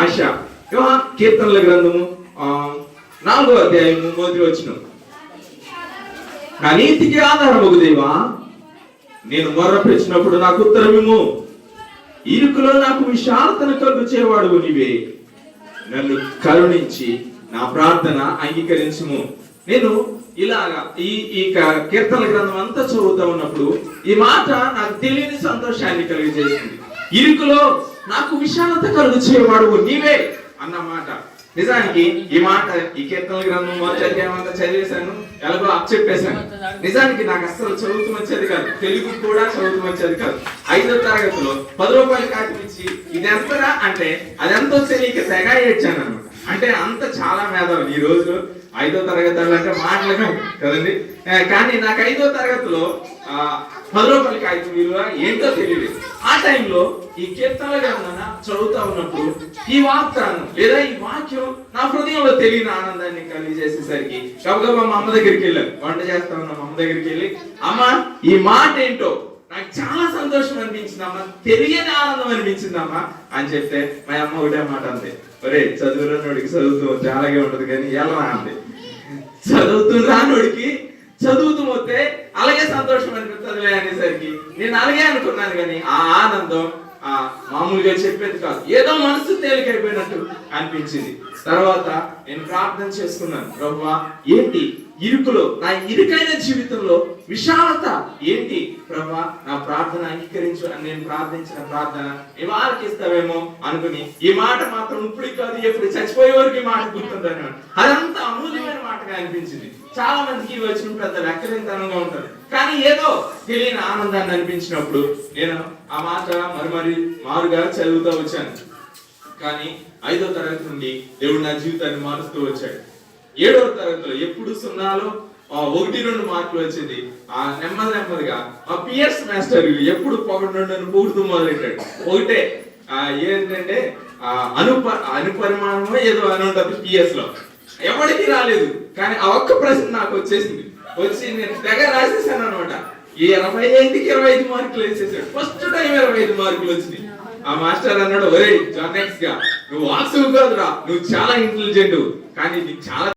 ఆశ. కీర్తనల గ్రంథము 4వ అధ్యాయము 1వ వచనం. నా నీతికి ఆధారమగు దేవా, నేను మొర్రపెచ్చినప్పుడు నాకు ఉత్తరమిమ్ము. ఇరుకులో నాకు విశాలతను కలుగు చేయవాడు నీవే. నన్ను కరుణించి నా ప్రార్థన అంగీకరించుము. నేను ఇలాగా ఈ కీర్తన గ్రంథం అంతా చదువుతా ఉన్నప్పుడు ఈ మాట నాకు తెలియని సంతోషాన్ని కలిగజేసింది. ఇరుకులో నాకు విశాలత కలుగు చేయవాడు నీవే అన్నమాట. నిజానికి ఈ మాట ఈ కీర్తన గ్రంథం మొదటి అధ్యాయం అంతా చదివేశాను, ఎలాగో చెప్పేశాను. నిజానికి నాకు అస్సలు చదువుతూ వచ్చేది కాదు, తెలుగు కూడా చదువుతూ వచ్చేది కాదు. 5వ తరగతిలో 10 రూపాయలు కాపీ ఇచ్చి ఇది ఎంతరా అంటే అది ఎంత వచ్చే నీకు తెగ ఏడ్చాను అనమాట. అంటే అంత చాలా మేధావులు ఈ రోజు 5వ తరగతి అంటే మాటలు కదండి. కానీ నాకు 5వ తరగతిలో 10 రూపాయల కాగితం విలువ ఏంటో తెలియదు. ఆ టైంలో ఈ కీర్తనల గ్రంథాన చదువుతా ఉన్నప్పుడు ఈ వాగ్దానం లేదా ఈ వాక్యం నా హృదయంలో తెలియని ఆనందాన్ని కలిగజేసేసరికి గబగబా మా అమ్మ దగ్గరికి వెళ్ళాను. వంట చేస్తా ఉన్న మా అమ్మ దగ్గరికి వెళ్ళి, అమ్మ ఈ మాట ఏంటో నాకు చాలా సంతోషం అనిపించిందమ్మా, తెలియని ఆనందం అనిపించిందమ్మా అని చెప్తే మా అమ్మ ఒకటే మాట అంతే, ఒరే చదువురానోడికి చదువుతూ వస్తే అలాగే ఉంటది కానీ ఎలా అంతే, చదువుతూ రానోడికి చదువుతూ వస్తే అలాగే సంతోషం అనిపిస్తుంది అనేసరికి నేను అలాగే అనుకున్నాను. కానీ ఆ ఆనందం మామూలుగా చెప్పేది కాదు, ఏదో మనసు తేలికైపోయినట్టు అనిపించింది. తర్వాత నేను ప్రార్థన చేసుకున్నాను, ప్రభువా ఏంటి ఇరుకులో, నా ఇరుకైన జీవితంలో విశాలత ఏంటి ప్రభువా, నా ప్రార్థన అంగీకరించు అని నేను ప్రార్థించిన ప్రార్థన నివారకిస్తావేమో అనుకుని ఈ మాట మాత్రం ఇప్పుడు కాదు ఎప్పుడు చచ్చిపోయే వరకు ఈ మాట గుర్తుంటాను. అదంతా అమూల్యమైన మాటగా అనిపించింది. చాలా మందికి వచ్చిన పెద్ద లెక్కలేనితనంగా ఉంటారు, కానీ ఏదో తెలియని ఆనందాన్ని అనిపించినప్పుడు నేను ఆ మాట మారుగా చదువుతూ వచ్చాను. కానీ 5వ తరగతి నుండి దేవుడు నా జీవితాన్ని మారుస్తూ వచ్చాడు. 7వ తరగతిలో ఎప్పుడు 0లో 1-2 మార్కులు వచ్చేది. నెమ్మదిగా ఆ పిఎస్ మాస్టర్ ఎప్పుడు పొగుడుతూ మొదలెట్టాడు. ఒకటే ఏంటంటే అనుపరిమాణమో ఏదో అని ఉంటుంది పిఎస్ లో, ఎవరికి రాలేదు. కానీ ఆ ఒక్క ప్రశ్న నాకు వచ్చేసింది. వచ్చి నేను తెగ రాసేసాను అనమాట. 25కి 25 మార్కులు వేసేసాడు. ఫస్ట్ టైం 25 మార్కులు వచ్చినాయి. ఆ మాస్టర్ అన్నాడు, ఒరే జానెక్స్ గా నువ్వు వాక్సువు కాదురా, నువ్వు చాలా ఇంటెలిజెంట్, కానీ నీకు చాలా